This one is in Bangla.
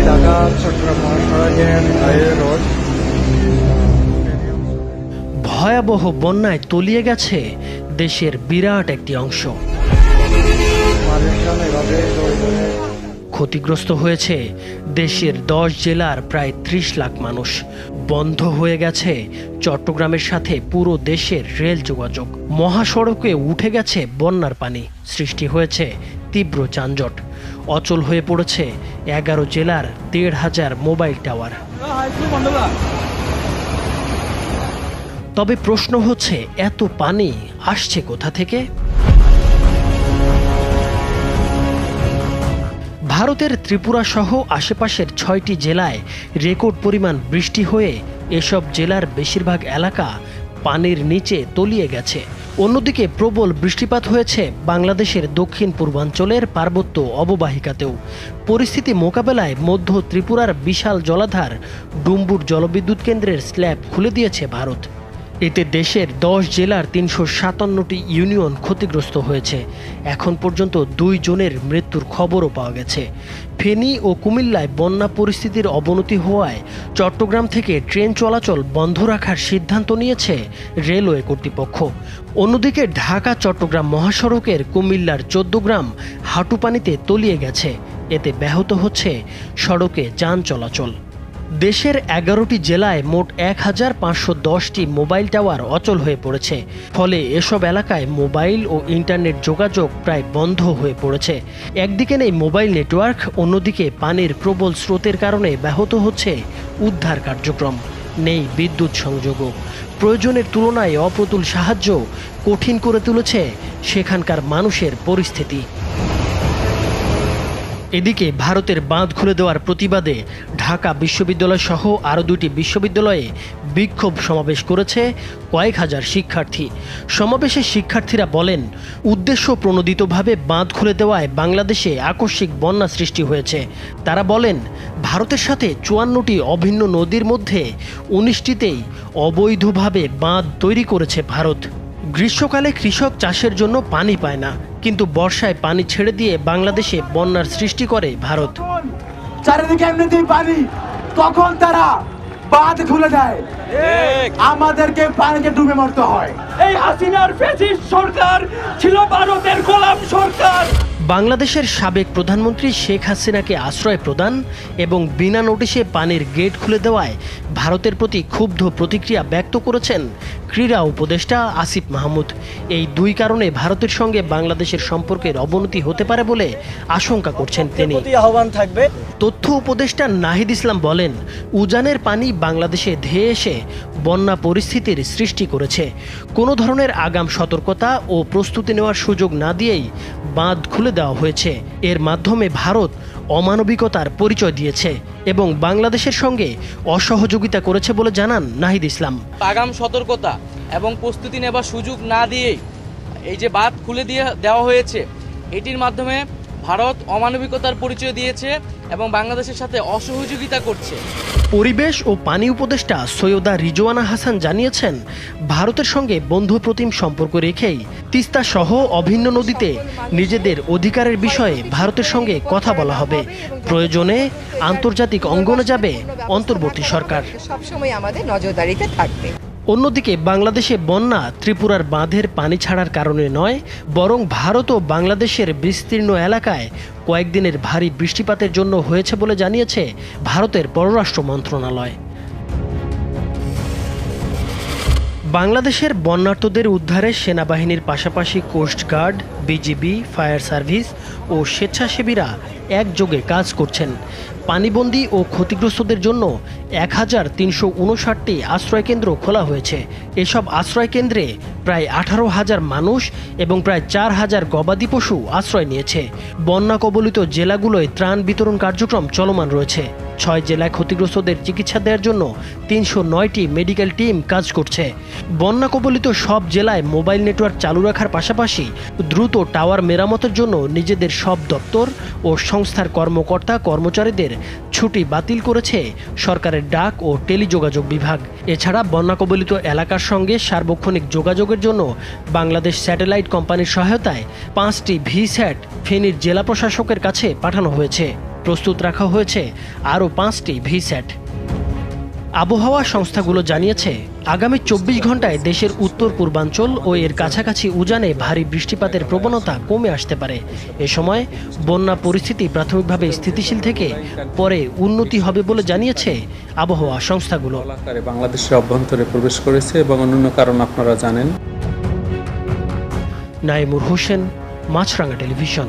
ঢাকা চট্টগ্রাম মহাসড়কের হাইওয়ে রোড। ভয়াবহ বন্যায় তলিয়ে গেছে দেশের বিরাট একটি অংশ। মানুষজন এভাবে ক্ষতিগ্রস্ত হয়েছে দেশের 10 জেলার প্রায় 30 লাখ মানুষ। বন্ধ হয়ে গেছে চট্টগ্রামের সাথে পুরো দেশের রেল যোগাযোগ। মহাসড়কে উঠে গেছে বন্যার পানি, সৃষ্টি হয়েছে তীব্র যানজট। অচল হয়ে পড়েছে 11 জেলার 1,500 মোবাইল টাওয়ার। তবে প্রশ্ন হচ্ছে, এত পানি আসছে কোথা থেকে? ভারতের ত্রিপুরা সহ আশেপাশের 6টি জেলায় রেকর্ড পরিমাণ বৃষ্টি হয়ে এসব জেলার বেশিরভাগ এলাকা পানির নিচে তলিয়ে গেছে। অন্যদিকে প্রবল বৃষ্টিপাত হয়েছে বাংলাদেশের দক্ষিণ পূর্বাঞ্চলের পার্বত্য অববাহিকাতেও। পরিস্থিতি মোকাবেলায় মধ্য ত্রিপুরার বিশাল জলাধার ডুম্বুর জলবিদ্যুৎ কেন্দ্রের স্ল্যাব খুলে দিয়েছে ভারত। এতে দেশের 10 জেলার 357টি ইউনিয়ন ক্ষতিগ্রস্ত হয়েছে। এখন পর্যন্ত 2 জনের মৃত্যুর খবরও পাওয়া গেছে। ফেনী ও কুমিল্লায় বন্যা পরিস্থিতির অবনতি হওয়ায় চট্টগ্রাম থেকে ট্রেন চলাচল বন্ধ রাখার সিদ্ধান্ত নিয়েছে রেলওয়ে কর্তৃপক্ষ। অন্যদিকে ঢাকা চট্টগ্রাম মহাসড়কের কুমিল্লার 14 গ্রাম হাঁটু পানিতে তলিয়ে গেছে। এতে ব্যাহত হচ্ছে সড়কে যান চলাচল। দেশের 11টি জেলায় মোট 1510টি মোবাইল টাওয়ার অচল হয়ে পড়েছে। ফলে এসব এলাকায় মোবাইল ও ইন্টারনেট যোগাযোগ প্রায় বন্ধ হয়ে পড়েছে। একদিকে নেই মোবাইল নেটওয়ার্ক, অন্যদিকে পানির প্রবল স্রোতের কারণে ব্যাহত হচ্ছে উদ্ধার কার্যক্রম। নেই বিদ্যুৎ সংযোগও। প্রয়োজনের তুলনায় অপ্রতুল সাহায্য কঠিন করে তুলেছে সেখানকার মানুষের পরিস্থিতি। এদিকে ভারতের বাঁধ খুলে দেওয়ার প্রতিবাদে ঢাকা বিশ্ববিদ্যালয় সহ আরও 2টি বিশ্ববিদ্যালয়ে বিক্ষোভ সমাবেশ করেছে কয়েক হাজার শিক্ষার্থী। সমাবেশে শিক্ষার্থীরা বলেন, উদ্দেশ্য প্রণোদিতভাবে বাঁধ খুলে দেওয়ায় বাংলাদেশে আকস্মিক বন্যা সৃষ্টি হয়েছে। তারা বলেন, ভারতের সাথে 54টি অভিন্ন নদীর মধ্যে 19টিতেই অবৈধভাবে বাঁধ তৈরি করেছে ভারত। গ্রীষ্মকালে কৃষক চাষের জন্য পানি পায় না, কিন্তু বর্ষায় পানি ছেড়ে দিয়ে বাংলাদেশে বন্যার সৃষ্টি করে ভারত। চারিদিকে এমনিতেই পানি, তখন তারা বাঁধ খুলে দেয়, আমাদেরকে পানিতে ডুবে মরতে হয়। এই হাসিনার ফ্যাসিস্ট সরকার ছিল ভারতের গোলাম সরকার। বাংলাদেশের সাবেক প্রধানমন্ত্রী শেখ হাসিনাকে আশ্রয় প্রদান এবং বিনা নোটিশে পানির গেট খুলে দেওয়ায় ভারতের প্রতি ক্ষুব্ধ প্রতিক্রিয়া ব্যক্ত করেছেন ক্রীড়া উপদেষ্টা আসিফ মাহমুদ। এই 2 কারণে ভারতের সঙ্গে বাংলাদেশের সম্পর্কের অবনতি হতে পারে বলে আশঙ্কা করছেন তিনি। তথ্য উপদেষ্টা নাহিদ ইসলাম বলেন, উজানের পানি বাংলাদেশে ধেয়ে এসে বন্যা পরিস্থিতির সৃষ্টি করেছে। কোনো ধরনের আগাম সতর্কতা ও প্রস্তুতি নেওয়ার সুযোগ না দিয়েই বাঁধ খুলে দেওয়া হয়েছে। এর মাধ্যমে ভারত অমানবিকতার পরিচয় দিয়েছে এবং বাংলাদেশের সঙ্গে অসহযোগিতা করেছে বলে জানান নাহিদ ইসলাম। আগাম সতর্কতা এবং প্রস্তুতি নেবার সুযোগ না দিয়েই এই যে বাঁধ খুলে দেওয়া হয়েছে, এটির মাধ্যমে ভারত অমানবিকতার পরিচয় দিয়েছে এবং বাংলাদেশের সাথে অসহযোগিতা করছে। পরিবেশ ও পানি উপদেষ্টা সৈয়দা রিজওয়ানা হাসান জানিয়েছেন, ভারতের সঙ্গে বন্ধুপ্রতিম সম্পর্ক রেখেই তিস্তা সহ অভিন্ন নদীতে নিজেদের অধিকারের বিষয়ে ভারতের সঙ্গে কথা বলা হবে। প্রয়োজনে আন্তর্জাতিক অঙ্গনে যাবে অন্তর্বর্তী সরকার। সবসময় আমাদের নজরদারিতে থাকবে। অন্যদিকে বাংলাদেশে বন্যা ত্রিপুরার বাঁধের পানি ছাড়ার কারণে নয়, বরং ভারত ও বাংলাদেশের বিস্তীর্ণ এলাকায় কয়েকদিনের ভারী বৃষ্টিপাতের জন্য হয়েছে বলে জানিয়েছে ভারতের পররাষ্ট্র মন্ত্রণালয়। বাংলাদেশের বন্যার্তদের উদ্ধারে সেনাবাহিনীর পাশাপাশি কোস্টগার্ড, বিজিবি, ফায়ার সার্ভিস ও স্বেচ্ছাসেবীরা একযোগে কাজ করছেন। পানিবন্দী ও ক্ষতিগ্রস্তদের জন্য 1359টি আশ্রয়কেন্দ্র খোলা হয়েছে। এসব আশ্রয়কেন্দ্রে প্রায় 18,000 মানুষ এবং প্রায় 4,000 গবাদি পশু আশ্রয় নিয়েছে। বন্যা কবলিত জেলাগুলোয় ত্রাণ বিতরণ কার্যক্রম চলমান রয়েছে। 6 জেলায় ক্ষতিগ্রস্তদের চিকিৎসা দেওয়ার জন্য 309টি মেডিকেল টিম কাজ করছে। বন্যা কবলিত সব জেলায় মোবাইল নেটওয়ার্ক চালু রাখার পাশাপাশি দ্রুত টাওয়ার মেরামতের জন্য নিজেদের সব দপ্তর ও সংস্থার কর্মকর্তা কর্মচারীদের ছুটি বাতিল করেছে সরকারের ডাক ও টেলিযোগাযোগ বিভাগ। এছাড়া বন্যা কবলিত এলাকার সঙ্গে সার্বক্ষণিক যোগাযোগের জন্য বাংলাদেশ স্যাটেলাইট কোম্পানির সহায়তায় 5টি ভিস্যাট ফেনীর জেলা প্রশাসকের কাছে পাঠানো হয়েছে। প্রস্তুত রাখা হয়েছে আরও 5টি ভিস্যাট। আবহাওয়া সংস্থাগুলো জানিয়েছে আগামী 24 ঘন্টায় দেশের উত্তর পূর্বাঞ্চল ও এর কাছাকাছি উজানে ভারী বৃষ্টিপাতের প্রবণতা কমে আসতে পারে। এ সময় বন্যা পরিস্থিতি প্রাথমিকভাবে স্থিতিশীল থেকে পরে উন্নতি হবে বলে জানিয়েছে আবহাওয়া সংস্থাগুলো। বাংলাদেশের অভ্যন্তরে প্রবেশ করেছে এবং অন্যান্য কারণ আপনারা জানেন। নাইমুর হোসেন, মাছরাঙা টেলিভিশন।